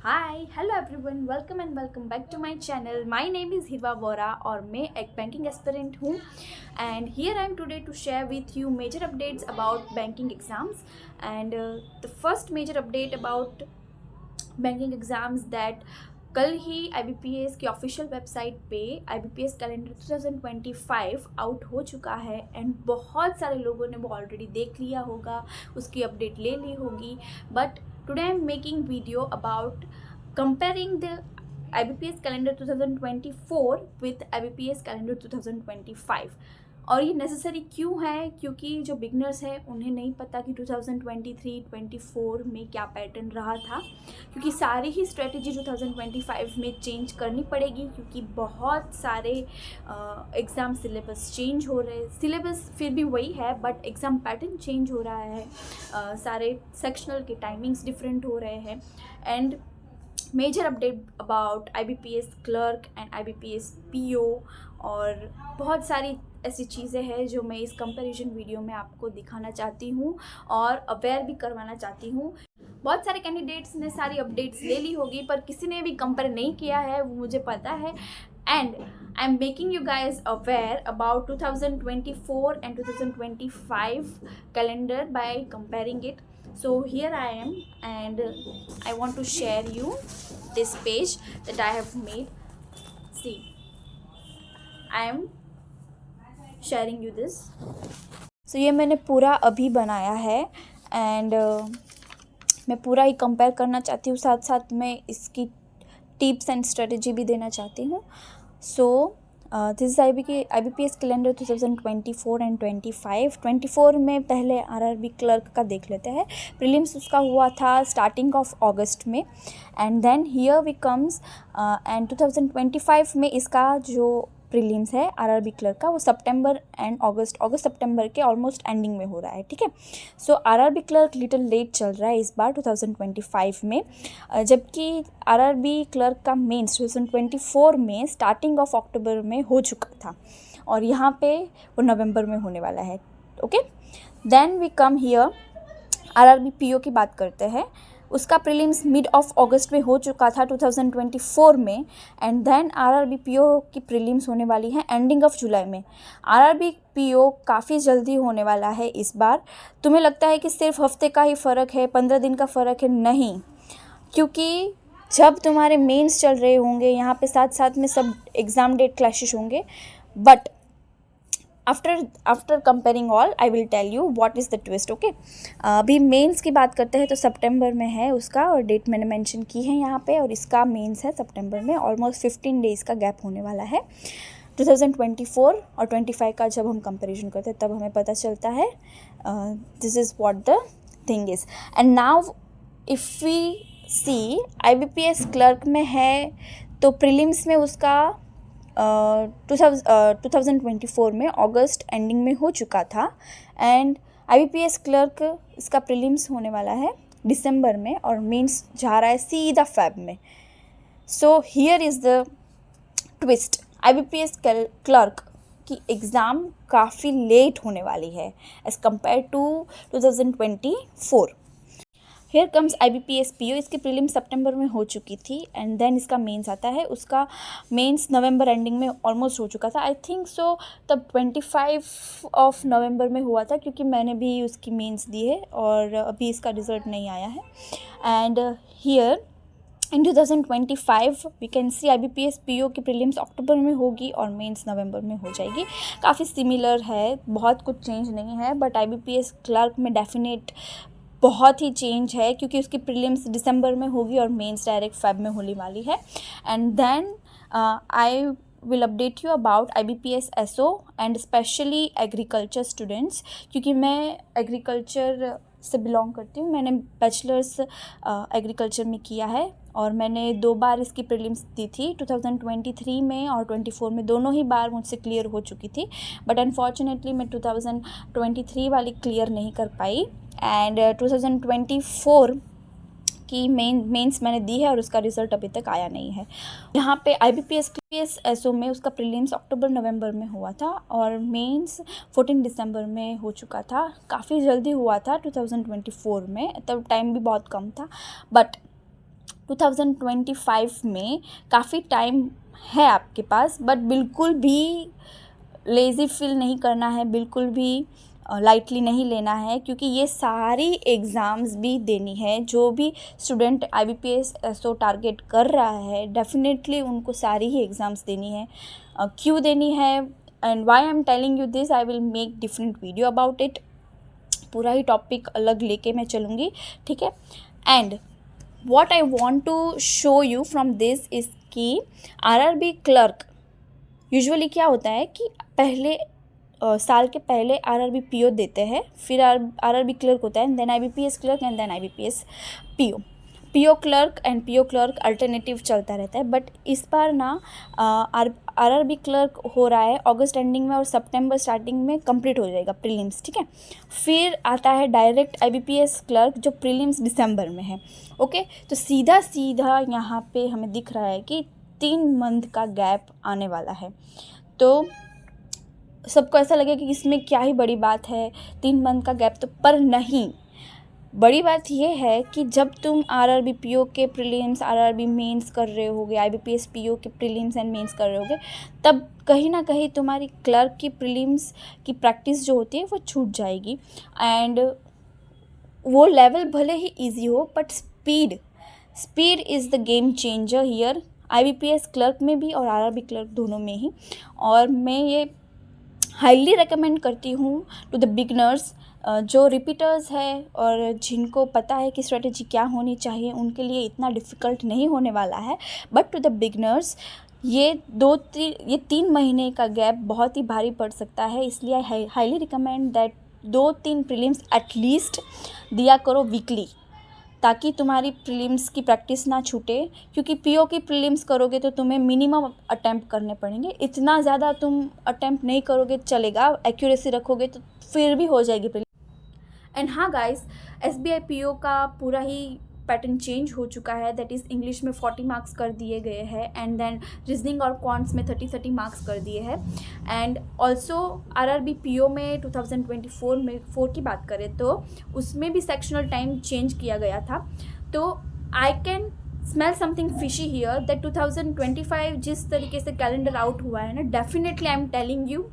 Hi hello everyone, welcome and welcome back to my channel. My name is Hiva Vora और मैं एक banking aspirant हूँ and here I am today to share with you major updates about banking exams and the first major update about banking exams that कल ही IBPS की official website पे IBPS calendar 2025 out हो चुका है and बहुत सारे लोगों ने वो ऑलरेडी देख लिया होगा, उसकी अपडेट ले ली होगी। But today I am making video about comparing the IBPS calendar 2024 with IBPS calendar 2025। और ये नेसेसरी क्यों है? क्योंकि जो बिगनर्स हैं उन्हें नहीं पता कि 2023-24 में क्या पैटर्न रहा था, क्योंकि सारी ही स्ट्रेटजी 2025 में चेंज करनी पड़ेगी, क्योंकि बहुत सारे एग्ज़ाम सिलेबस चेंज हो रहे हैं। सिलेबस फिर भी वही है बट एग्ज़ाम पैटर्न चेंज हो रहा है, सारे सेक्शनल के टाइमिंग्स डिफरेंट हो रहे हैं and major update about IBPS clerk and IBPS PO और बहुत सारी ऐसी चीज़ें हैं जो मैं इस कंपैरिजन वीडियो में आपको दिखाना चाहती हूँ और अवेयर भी करवाना चाहती हूँ। बहुत सारे कैंडिडेट्स ने सारी अपडेट्स ले ली होगी पर किसी ने भी कंपेयर नहीं किया है, वो मुझे पता है and I am making you guys aware about 2024 and 2025 calendar by comparing it. So here I am and I want to share you this page that I have made. See, I am sharing you this. So ये मैंने पूरा अभी बनाया है and मैं पूरा ही compare करना चाहती हूँ, साथ साथ मैं इसकी टिप्स एंड स्ट्रेटजी भी देना चाहती हूँ। So this is IBPS calendar 2024 and 25। 24 में पहले RRB क्लर्क का देख लेते हैं। प्रीलिम्स उसका हुआ था स्टार्टिंग ऑफ अगस्त में and then here we comes and 2025 में इसका जो प्रीलिम्स है RRB क्लर्क का वो सितंबर एंड अगस्त सितंबर के ऑलमोस्ट एंडिंग में हो रहा है, ठीक है। सो RRB क्लर्क लिटिल लेट चल रहा है इस बार 2025 में, जबकि RRB क्लर्क का मेंस 2024 में स्टार्टिंग ऑफ अक्टूबर में हो चुका था और यहाँ पे वो नवंबर में होने वाला है, okay. Then we come here RRB PO की बात करते हैं। उसका प्रीलिम्स मिड ऑफ अगस्त में हो चुका था 2024 में एंड देन RRB PO की प्रीलिम्स होने वाली है एंडिंग ऑफ जुलाई में। RRB PO काफ़ी जल्दी होने वाला है इस बार। तुम्हें लगता है कि सिर्फ हफ्ते का ही फ़र्क है, 15 दिन का फ़र्क है? नहीं, क्योंकि जब तुम्हारे मेंस चल रहे होंगे यहाँ पे साथ साथ में सब एग्ज़ाम डेट क्लैशेस होंगे, but after comparing all I will tell you what is the twist, okay. अभी मेंस की बात करते हैं तो सितंबर में है उसका और डेट मैंने मेंशन की है यहाँ पे, और इसका मेंस है सितंबर में। ऑलमोस्ट 15 डेज़ का गैप होने वाला है। 2024 और 25 का जब हम कंपेरिजन करते हैं तब हमें पता चलता है this is what the thing is. And now if we see IBPS clerk में है तो प्रीलिम्स में उसका 2024 में अगस्त एंडिंग में हो चुका था एंड IBPS क्लर्क इसका प्रीलिम्स होने वाला है दिसंबर में और मेंस जा रहा है सीधा फेब में। So here is the twist, IBPS clerk की एग्ज़ाम काफ़ी लेट होने वाली है as compare to 2024। Here comes IBPS PO। इसकी प्रीलिम सितंबर में हो चुकी थी एंड देन इसका मेंस आता है। उसका मेंस नवंबर एंडिंग में ऑलमोस्ट हो चुका था, आई थिंक सो तब 25 ऑफ नवंबर में हुआ था, क्योंकि मैंने भी उसकी मेंस दी है और अभी इसका रिज़ल्ट नहीं आया है। And here in 2025 we can see IBPS PO की प्रीलिम्स अक्टूबर में होगी और मेंस नवंबर में हो जाएगी। काफ़ी सिमिलर है, बहुत कुछ चेंज नहीं है, बट IBPS क्लर्क में डेफिनेट बहुत ही चेंज है, क्योंकि उसकी प्रीलिम्स दिसंबर में होगी और मेंस डायरेक्ट फेब में होने वाली है। And then I will update you about IBPS SO and specially agriculture students, क्योंकि मैं एग्रीकल्चर से बिलोंग करती हूँ। मैंने बैचलर्स एग्रीकल्चर में किया है और मैंने 2 बार इसकी प्रीलिम्स दी थी, 2023 में और 24 में। दोनों ही बार मुझसे क्लियर हो चुकी थी, बट अनफॉर्चुनेटली मैं 2023 वाली क्लियर नहीं कर पाई एंड 2024 की मेंस मैंने दी है और उसका रिज़ल्ट अभी तक आया नहीं है। यहाँ पे IBPS SO में उसका प्रीलिम्स अक्टूबर नवंबर में हुआ था और मेंस 14 दिसंबर में हो चुका था। काफ़ी जल्दी हुआ था 2024 में, तब टाइम भी बहुत कम था, बट 2025 में काफ़ी टाइम है आपके पास, बट बिल्कुल भी लेज़ी फील नहीं करना है, बिल्कुल भी लाइटली नहीं लेना है, क्योंकि ये सारी एग्ज़ाम्स भी देनी है। जो भी स्टूडेंट IBPS SO टारगेट कर रहा है, डेफिनेटली उनको सारी ही एग्ज़ाम्स देनी है। क्यों देनी है and why I am telling you this, I will make different video about it. पूरा ही टॉपिक अलग लेके मैं चलूँगी, ठीक है। And what I want to show you from this is कि RRB क्लर्क यूजुअली क्या होता है कि पहले साल के पहले RRB PO देते हैं, फिर RRB क्लर्क होता है, then IBPS clerk and then IBPS PO clerk and PO clerk alternative चलता रहता है। बट इस बार ना RRB क्लर्क हो रहा है अगस्त एंडिंग में और सितंबर स्टार्टिंग में कंप्लीट हो जाएगा प्रीलिम्स, ठीक है। फिर आता है डायरेक्ट IBPS क्लर्क जो प्रीलिम्स दिसंबर में है, ओके। तो सीधा सीधा यहाँ पे हमें दिख रहा है कि 3 मंथ का गैप आने वाला है। तो सबको ऐसा लगेगा कि इसमें क्या ही बड़ी बात है, 3 मंथ का गैप, तो पर नहीं, बड़ी बात यह है कि जब तुम RRB PO के प्रीलिम्स RRB मेंस कर रहे होगे, IBPS PO के प्रीलिम्स एंड मेंस कर रहे होगे, तब कहीं ना कहीं तुम्हारी क्लर्क की प्रीलिम्स की प्रैक्टिस जो होती है वो छूट जाएगी। एंड वो लेवल भले ही इजी हो, but speed is the game changer here, IBPS clerk में भी और RRB क्लर्क दोनों में ही। और मैं ये हाईली रिकमेंड करती हूँ टू द बिगनर्स, जो रिपीटर्स है और जिनको पता है कि स्ट्रेटेजी क्या होनी चाहिए, उनके लिए इतना डिफ़िकल्ट नहीं होने वाला है। बट टू द बिगनर्स ये 3 महीने का गैप बहुत ही भारी पड़ सकता है, इसलिए I highly recommend that 2-3 prelims at least दिया करो वीकली, ताकि तुम्हारी प्रीलिम्स की प्रैक्टिस ना छूटे। क्योंकि PO की प्रीलिम्स करोगे तो तुम्हें मिनिमम अटैम्प्ट करने पड़ेंगे, इतना ज़्यादा तुम अटैम्प्ट नहीं करोगे चलेगा, एक्यूरेसी रखोगे तो फिर भी हो जाएगी प्रीलिम्स। एंड हाँ गाइस, SBI PO का पूरा ही पैटर्न चेंज हो चुका है, दैट इज़ इंग्लिश में 40 मार्क्स कर दिए गए हैं एंड देन रीजनिंग और क्वांट्स में 30 मार्क्स कर दिए हैं। एंड ऑल्सो RRB PO में 2024 में 4 की बात करें तो उसमें भी सेक्शनल टाइम चेंज किया गया था। तो I can smell something fishy here that 2025 जिस तरीके से कैलेंडर आउट हुआ है ना, definitely I am telling you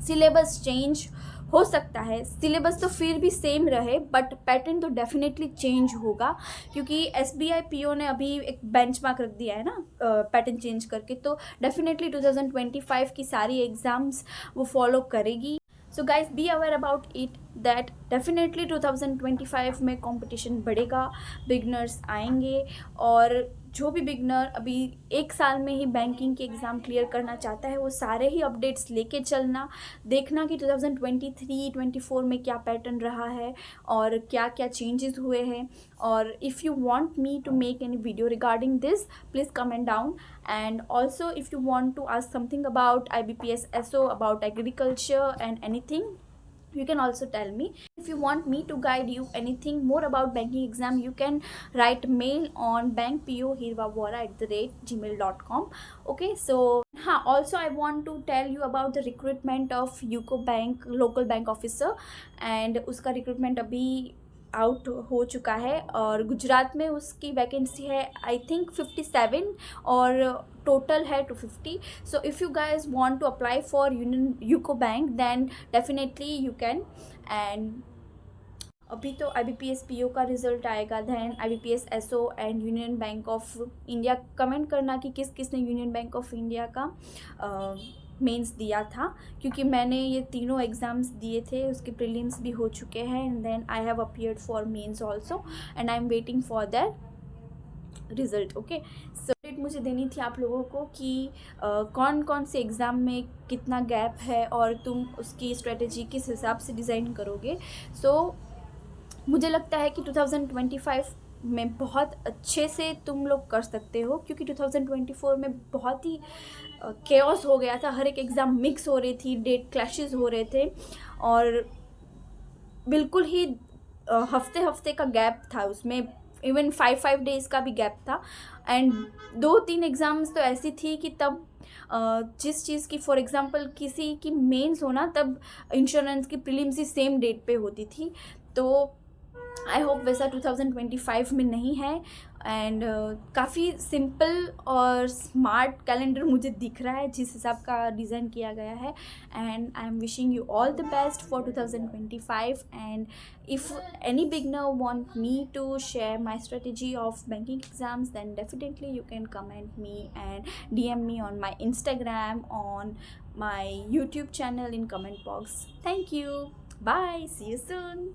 syllabus change हो सकता है। सिलेबस तो फिर भी सेम रहे, बट पैटर्न तो डेफिनेटली चेंज होगा, क्योंकि SBI PO ने अभी एक बेंचमार्क रख दिया है ना पैटर्न चेंज करके। तो डेफिनेटली 2025 की सारी एग्ज़ाम्स वो फॉलो करेगी। So guys be aware about it that definitely 2025 में कंपटीशन बढ़ेगा, बिगनर्स आएंगे, और जो भी बिगनर अभी 1 साल में ही बैंकिंग के एग्ज़ाम क्लियर करना चाहता है वो सारे ही अपडेट्स लेके चलना, देखना कि 2023-24 में क्या पैटर्न रहा है और क्या क्या चेंजेस हुए हैं। और if you want me to make any video regarding this, please comment down. And also if you want to ask something about IBPS SO, about agriculture and anything, you can also tell me. If you want me to guide you anything more about banking exam, you can write mail on bankpohirvavora@gmail.com. okay, so also I want to tell you about the recruitment of UCO Bank local bank officer, and उसका recruitment अभी out हो चुका है और गुजरात में उसकी vacancy है I think 57 और टोटल है 250. So if you guys want to apply for UCO bank then definitely you can. And अभी तो IBPS PO का रिजल्ट आएगा, then IBPS SO and union bank of India. Comment करना कि किसने यूनियन बैंक ऑफ इंडिया का mains दिया था, क्योंकि मैंने ये तीनों एग्ज़ाम्स दिए थे, उसके प्रीलिम्स भी हो चुके हैं and then I have appeared for mains also and I am waiting for that result. Okay, so date मुझे देनी थी आप लोगों को कि कौन कौन से एग्ज़ाम में कितना गैप है और तुम उसकी स्ट्रेटेजी किस हिसाब से डिज़ाइन करोगे। सो मुझे लगता है कि 2025 में बहुत अच्छे से तुम लोग कर सकते हो, क्योंकि 2024 में बहुत ही केओस हो गया था, हर एक एग्ज़ाम मिक्स हो रही थी, डेट क्लैशेस हो रहे थे और बिल्कुल ही हफ्ते का गैप था, उसमें इवन 5 डेज़ का भी गैप था। एंड 2-3 एग्ज़ाम्स तो ऐसी थी कि तब जिस चीज़ की फॉर एग्ज़ाम्पल किसी की मेंस होना, तब इंश्योरेंस की प्रीलिम्स ही सेम डेट पे होती थी। तो आई होप वैसा 2025 में नहीं है। एंड काफ़ी सिंपल और स्मार्ट कैलेंडर मुझे दिख रहा है जिस हिसाब का डिज़ाइन किया गया है. And I am wishing you all the best for 2025. And if any beginner want me to share my strategy of banking exams, then definitely you can comment me and DM me on my Instagram, on my YouTube channel in comment box. Thank you. Bye. See you soon.